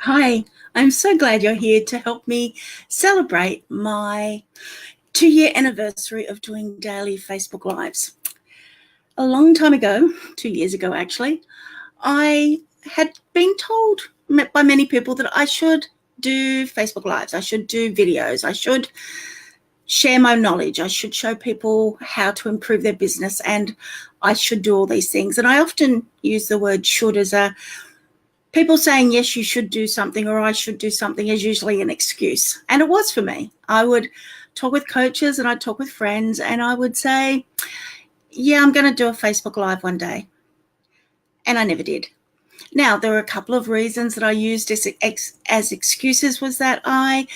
Hi, I'm so glad you're here to help me celebrate my 2-year anniversary of doing daily Facebook Lives. A long time ago, 2 years ago actually, I had been told by many people that I should do Facebook Lives, I should do videos, I should share my knowledge, I should show people how to improve their business, and I should do all these things. And I often use the word should as a people saying, yes, you should do something or I should do something is usually an excuse. And it was for me. I would talk with coaches and I'd talk with friends and I would say, yeah, I'm going to do a Facebook Live one day. And I never did. Now, there were a couple of reasons that I used as excuses was that I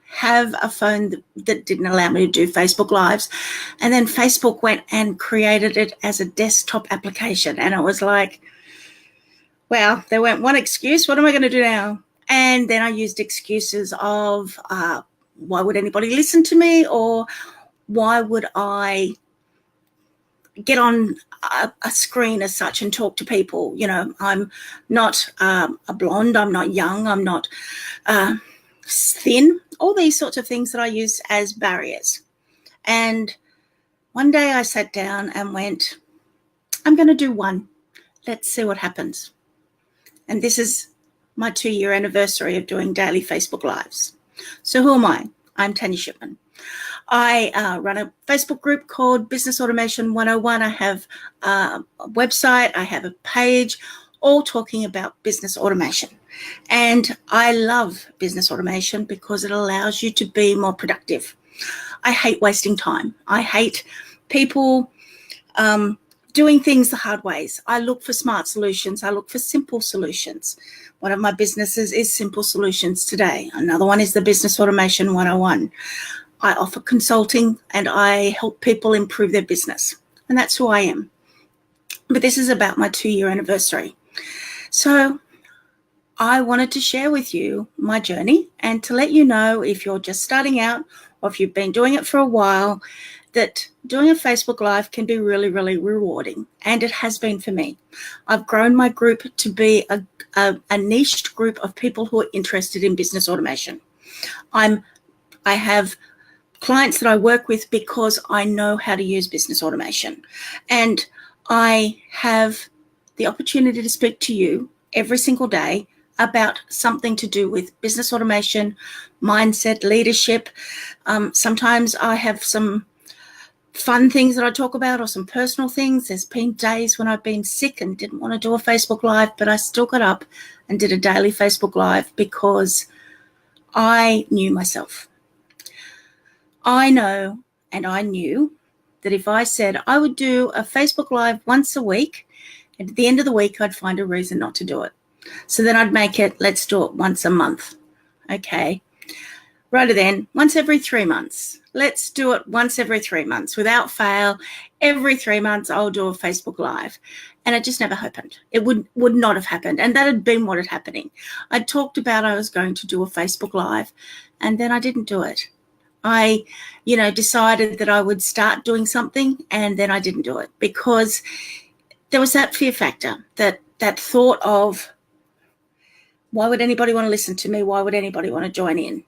have a phone that didn't allow me to do Facebook Lives. And then Facebook went and created it as a desktop application. And it was like, well, there went one excuse. What am I going to do now? And then I used excuses of why would anybody listen to me, or why would I get on a screen as such and talk to people? You know, I'm not a blonde, I'm not young, I'm not thin, all these sorts of things that I use as barriers. And one day I sat down and went, I'm going to do one. Let's see what happens. And this is my 2-year anniversary of doing daily Facebook Lives. So who am I? I'm Tanya Shipman. I run a Facebook group called Business Automation 101. I have a website, I have a page, all talking about business automation. And I love business automation because it allows you to be more productive. I hate wasting time. I hate people doing things the hard ways. I look for smart solutions. I look for simple solutions. One of my businesses is Simple Solutions Today. Another one is the Business Automation 101. I offer consulting and I help people improve their business. And that's who I am. But this is about my 2-year anniversary. So I wanted to share with you my journey and to let you know, if you're just starting out or if you've been doing it for a while, that doing a Facebook Live can be really, really rewarding. And it has been for me. I've grown my group to be a niched group of people who are interested in business automation. I have clients that I work with because I know how to use business automation. And I have the opportunity to speak to you every single day about something to do with business automation, mindset, leadership. Sometimes I have some fun things that I talk about or some personal things. There's been days when I've been sick and didn't want to do a Facebook Live, but I still got up and did a daily Facebook Live because I knew myself. I know and I knew that if I said I would do a Facebook Live once a week, and at the end of the week, I'd find a reason not to do it. So then I'd make it, let's do it once a month. Okay. Righto then, once every 3 months. Let's do it once every 3 months without fail. Every 3 months, I'll do a Facebook Live. And it just never happened. It would not have happened. And that had been what had happening. I talked about I was going to do a Facebook Live, and then I didn't do it. I, decided that I would start doing something, and then I didn't do it because there was that fear factor, that thought of, why would anybody want to listen to me? Why would anybody want to join in?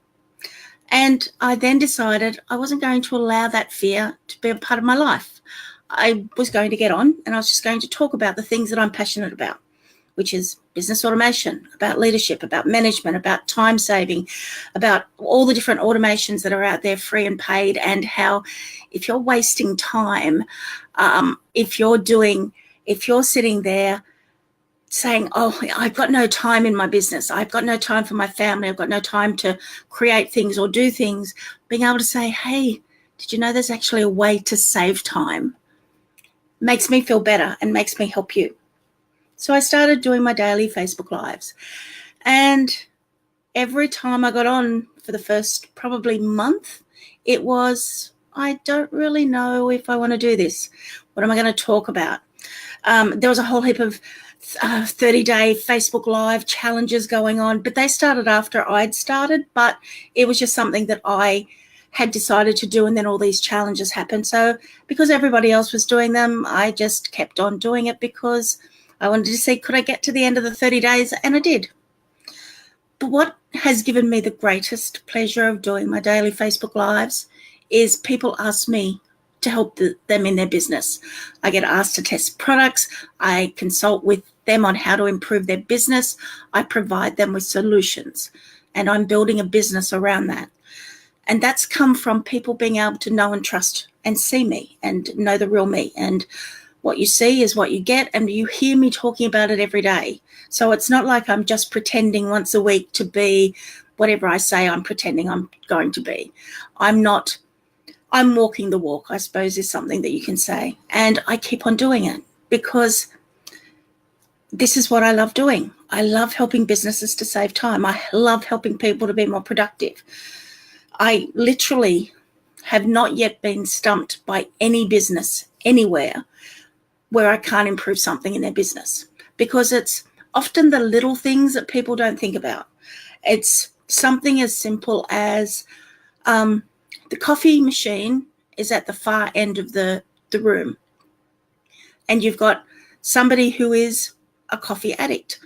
And I then decided I wasn't going to allow that fear to be a part of my life. I was going to get on and I was just going to talk about the things that I'm passionate about, which is business automation, about leadership, about management, about time saving, about all the different automations that are out there, free and paid, and how if you're wasting time, if you're sitting there saying, oh, I've got no time in my business, I've got no time for my family, I've got no time to create things or do things, being able to say, hey, did you know there's actually a way to save time? Makes me feel better and makes me help you. So I started doing my daily Facebook Lives. And every time I got on for the first probably month, it was, I don't really know if I want to do this. What am I going to talk about? There was a whole heap of 30-day Facebook Live challenges going on, but they started after I'd started, but it was just something that I had decided to do, and then all these challenges happened. So because everybody else was doing them, I just kept on doing it because I wanted to see, could I get to the end of the 30 days? And I did. But what has given me the greatest pleasure of doing my daily Facebook Lives is people ask me to help them in their business. I get asked to test products. I consult with them on how to improve their business. I provide them with solutions, and I'm building a business around that. And that's come from people being able to know and trust and see me and know the real me. And what you see is what you get, and you hear me talking about it every day. So it's not like I'm just pretending once a week to be whatever I say I'm pretending I'm going to be. I'm walking the walk, I suppose, is something that you can say. And I keep on doing it because this is what I love doing. I love helping businesses to save time. I love helping people to be more productive. I literally have not yet been stumped by any business anywhere where I can't improve something in their business, because it's often the little things that people don't think about. It's something as simple as the coffee machine is at the far end of the room, and you've got somebody who is a coffee addict,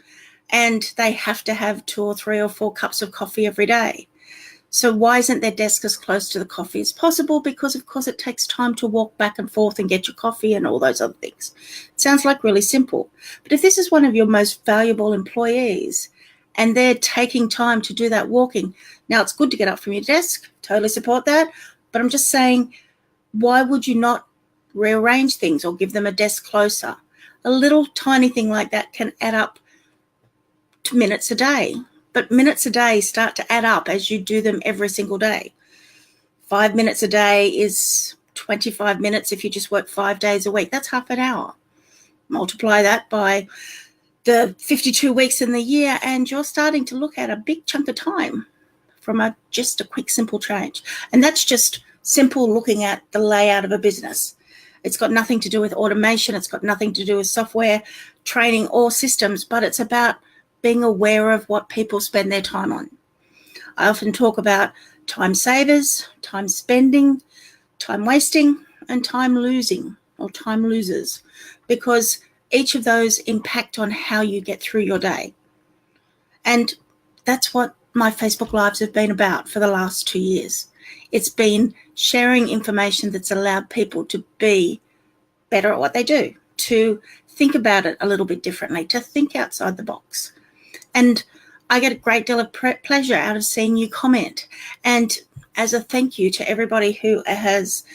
and they have to have 2 or 3 or 4 cups of coffee every day. So why isn't their desk as close to the coffee as possible? Because, of course, it takes time to walk back and forth and get your coffee and all those other things. It sounds like really simple. But if this is one of your most valuable employees and they're taking time to do that walking, now it's good to get up from your desk, totally support that. But I'm just saying, why would you not rearrange things or give them a desk closer? A little tiny thing like that can add up to minutes a day. But minutes a day start to add up as you do them every single day. 5 minutes a day is 25 minutes if you just work 5 days a week. That's half an hour. Multiply that by the 52 weeks in the year, and you're starting to look at a big chunk of time from just a quick, simple change. And that's just simple looking at the layout of a business. It's got nothing to do with automation. It's got nothing to do with software, training, or systems, but it's about being aware of what people spend their time on. I often talk about time savers, time spending, time wasting, and time losing or time losers, because each of those impact on how you get through your day. And that's what my Facebook Lives have been about for the last 2 years. It's been sharing information that's allowed people to be better at what they do, to think about it a little bit differently, to think outside the box. And I get a great deal of pleasure out of seeing you comment. And as a thank you to everybody who has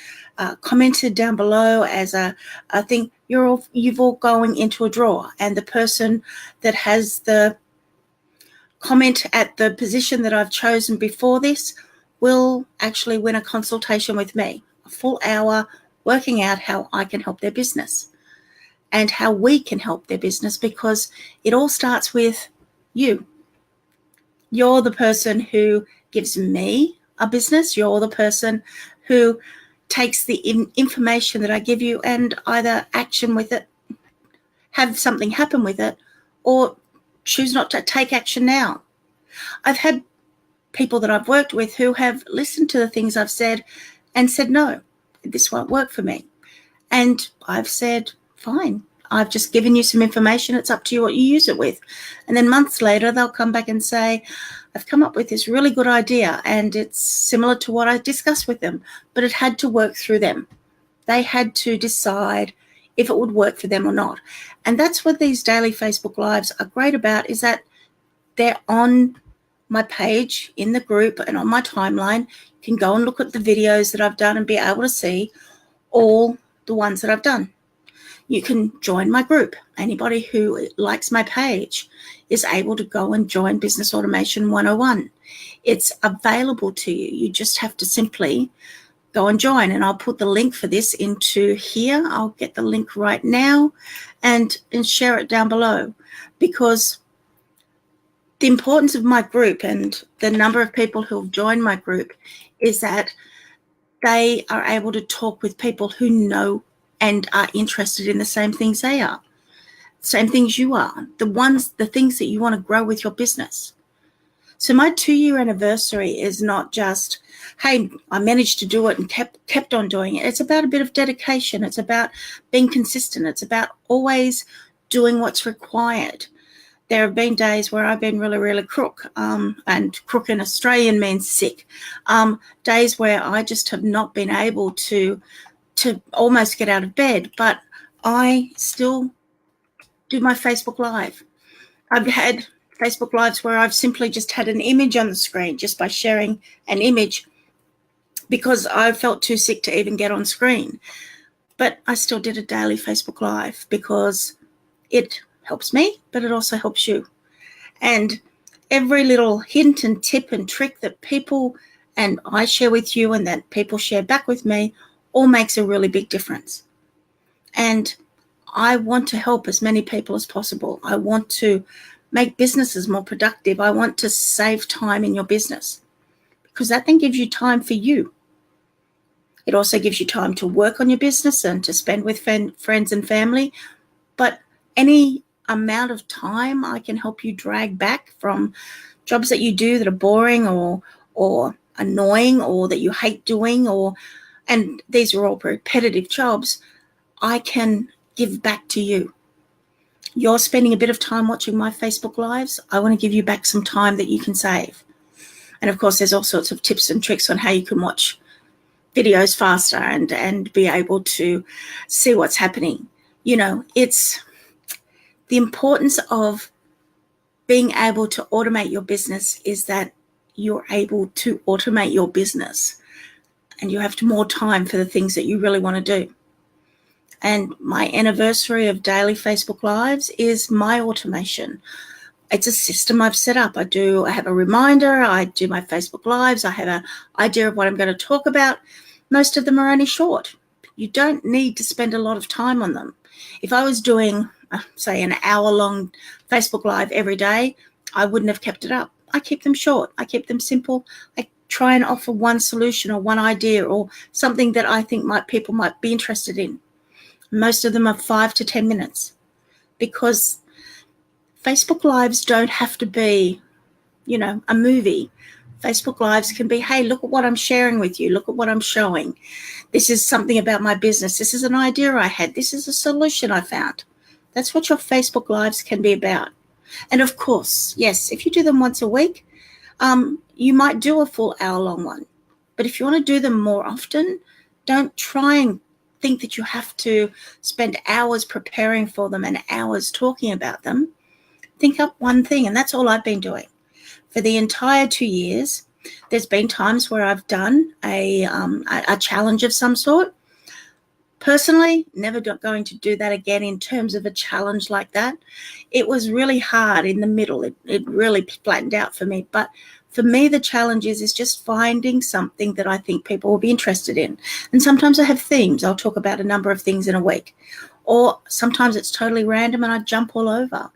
commented down below, I think you've all going into a draw, and the person that has the comment at the position that I've chosen before this will actually win a consultation with me, a full hour working out how I can help their business and how we can help their business, because it all starts with you. You're the person who gives me a business. You're the person who takes the information that I give you and either action with it, have something happen with it, or choose not to take action now. I've had people that I've worked with who have listened to the things I've said and said, no, this won't work for me. And I've said, fine. I've just given you some information. It's up to you what you use it with. And then months later, they'll come back and say, I've come up with this really good idea, and it's similar to what I discussed with them, but it had to work through them. They had to decide if it would work for them or not. And that's what these daily Facebook Lives are great about, is that they're on my page in the group and on my timeline. You can go and look at the videos that I've done and be able to see all the ones that I've done. You can join my group. Anybody who likes my page is able to go and join Business Automation 101. It's available to you. You just have to simply go and join. And I'll put the link for this into here. I'll get the link right now and share it down below, because the importance of my group and the number of people who have joined my group is that they are able to talk with people who know and are interested in the same things they are, same things you are, the things that you want to grow with your business. So my 2-year anniversary is not just, hey, I managed to do it and kept on doing it. It's about a bit of dedication. It's about being consistent. It's about always doing what's required. there have been days where I've been really, really crook, and crook in Australian means sick. Days where I just have not been able to almost get out of bed, but I still do my Facebook Live. I've had Facebook Lives where I've simply just had an image on the screen just by sharing an image because I felt too sick to even get on screen. But I still did a daily Facebook Live because it helps me, but it also helps you. And every little hint and tip and trick that people and I share with you and that people share back with me all makes a really big difference. And I want to help as many people as possible. I want to make businesses more productive. I want to save time in your business because that then gives you time for you. It also gives you time to work on your business and to spend with friends and family. But any amount of time I can help you drag back from jobs that you do that are boring or annoying or that you hate doing, and these are all repetitive jobs, I can give back to you. You're spending a bit of time watching my Facebook Lives. I want to give you back some time that you can save. And of course, there's all sorts of tips and tricks on how you can watch videos faster and be able to see what's happening. You know, it's the importance of being able to automate your business is that you're able to automate your business and you have more time for the things that you really want to do. And my anniversary of daily Facebook Lives is my automation. It's a system I've set up. I have a reminder. I do my Facebook Lives. I have an idea of what I'm going to talk about. Most of them are only short. You don't need to spend a lot of time on them. If I was doing, say, an hour-long Facebook Live every day, I wouldn't have kept it up. I keep them short. I keep them simple. I try and offer one solution or one idea or something that I think people might be interested in. Most of them are 5 to 10 minutes because Facebook Lives don't have to be, a movie. Facebook Lives can be, hey, look at what I'm sharing with you. Look at what I'm showing. This is something about my business. This is an idea I had. This is a solution I found. That's what your Facebook Lives can be about. And of course, yes, if you do them once a week, you might do a full hour-long one. But if you want to do them more often, don't try and think that you have to spend hours preparing for them and hours talking about them. Think up one thing, and that's all I've been doing. For the entire 2 years, there's been times where I've done a challenge of some sort. Personally, never going to do that again in terms of a challenge like that. It was really hard in the middle. It really flattened out for me. But for me, the challenge is just finding something that I think people will be interested in. And sometimes I have themes. I'll talk about a number of things in a week. Or sometimes it's totally random and I jump all over.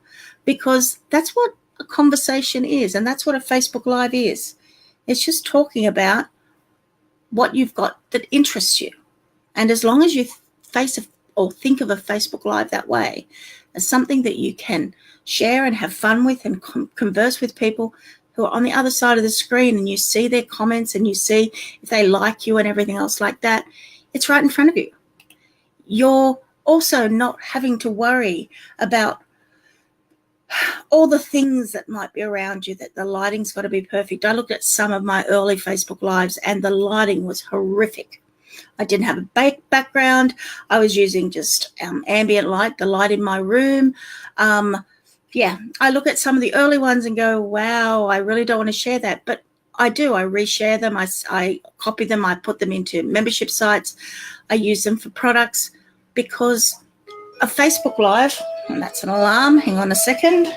Because that's what a conversation is. And that's what a Facebook Live is. It's just talking about what you've got that interests you. And as long as you think of a Facebook Live that way, as something that you can share and have fun with and converse with people who are on the other side of the screen, and you see their comments and you see if they like you and everything else like that, it's right in front of you. You're also not having to worry about all the things that might be around you, that the lighting's got to be perfect. I looked at some of my early Facebook Lives and the lighting was horrific. I didn't have a background. I was using just ambient light, the light in my room. I look at some of the early ones and go, wow, I really don't want to share that. But I do. I reshare them. I copy them. I put them into membership sites. I use them for products because a Facebook Live, and that's an alarm. Hang on a second.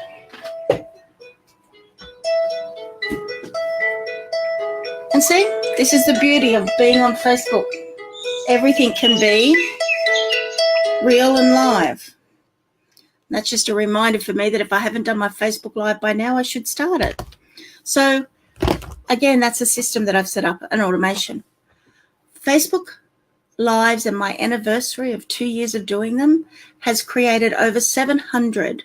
And see, this is the beauty of being on Facebook. Everything can be real and live. And that's just a reminder for me that if I haven't done my Facebook Live by now, I should start it. So, again, that's a system that I've set up, an automation. Facebook Lives and my anniversary of 2 years of doing them has created over 700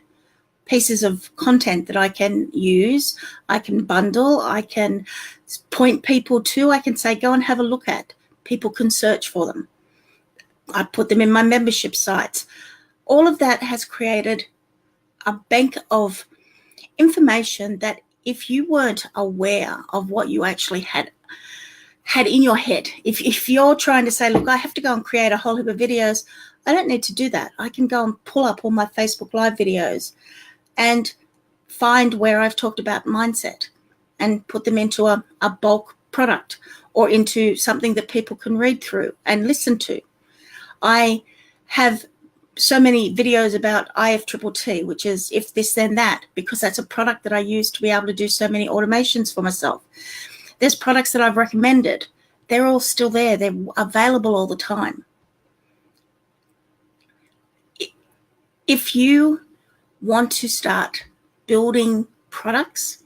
pieces of content that I can use, I can bundle, I can point people to, I can say, go and have a look at. People can search for them. I put them in my membership sites. All of that has created a bank of information that if you weren't aware of what you actually had in your head, if you're trying to say, look, I have to go and create a whole heap of videos, I don't need to do that. I can go and pull up all my Facebook Live videos and find where I've talked about mindset and put them into a bulk product or into something that people can read through and listen to. I have so many videos about IFTTT, which is if this then that, because that's a product that I use to be able to do so many automations for myself. There's products that I've recommended. They're all still there. They're available all the time. If you want to start building products,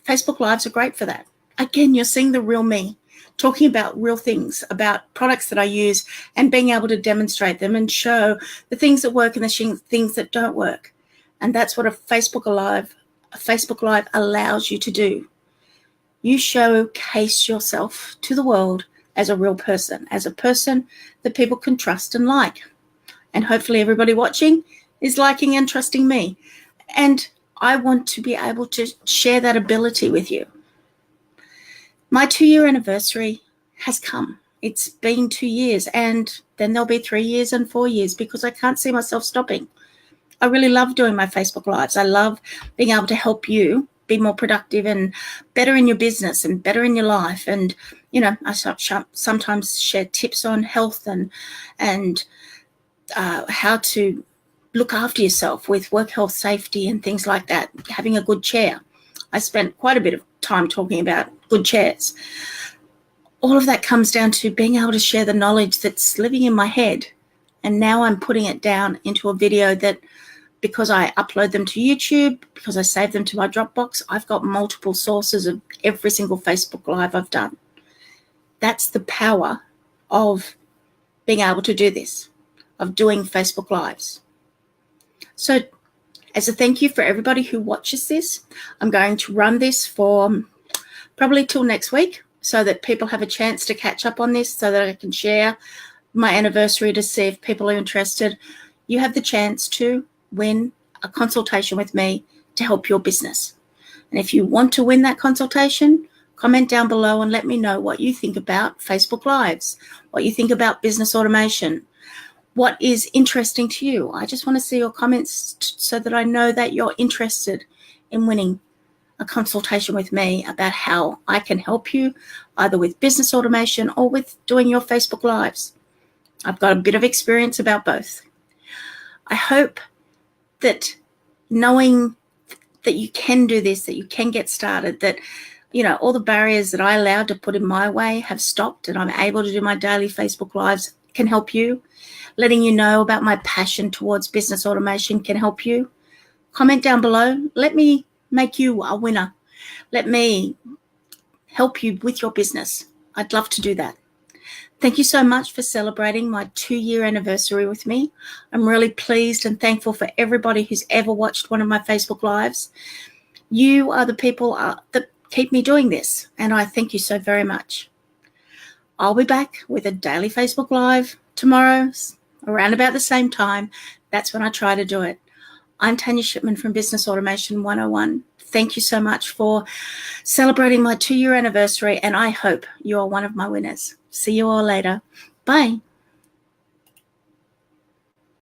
Facebook Lives are great for that. Again, you're seeing the real me, talking about real things, about products that I use and being able to demonstrate them and show the things that work and the things that don't work. And that's what a Facebook Live allows you to do. You showcase yourself to the world as a real person, as a person that people can trust and like. And hopefully everybody watching is liking and trusting me. And I want to be able to share that ability with you. My 2-year anniversary has come. It's been 2 years, and then there'll be 3 years and 4 years because I can't see myself stopping. I really love doing my Facebook Lives. I love being able to help you be more productive and better in your business and better in your life. And, you know, I sometimes share tips on health and how to look after yourself with work health safety and things like that, having a good chair. I spent quite a bit of time talking about good chairs. All of that comes down to being able to share the knowledge that's living in my head. And now I'm putting it down into a video that, because I upload them to YouTube, because I save them to my Dropbox, I've got multiple sources of every single Facebook Live I've done. That's the power of being able to do this, of doing Facebook Lives. So as a thank you for everybody who watches this, I'm going to run this for probably till next week so that people have a chance to catch up on this, so that I can share my anniversary to see if people are interested. You have the chance to win a consultation with me to help your business. And if you want to win that consultation, comment down below and let me know what you think about Facebook Lives, what you think about business automation, what is interesting to you. I just want to see your comments so that I know that you're interested in winning a consultation with me about how I can help you either with business automation or with doing your Facebook Lives. I've got a bit of experience about both. I hope that knowing that you can do this, that you can get started, that, you know, all the barriers that I allowed to put in my way have stopped and I'm able to do my daily Facebook Lives can help you. Letting you know about my passion towards business automation can help you. Comment down below. Let me make you a winner. Let me help you with your business. I'd love to do that. Thank you so much for celebrating my 2-year anniversary with me. I'm really pleased and thankful for everybody who's ever watched one of my Facebook Lives. You are the people that keep me doing this, and I thank you so very much. I'll be back with a daily Facebook Live tomorrow, around about the same time. That's when I try to do it. I'm Tanya Shipman from Business Automation 101. Thank you so much for celebrating my 2-year anniversary, and I hope you are one of my winners. See you all later. Bye.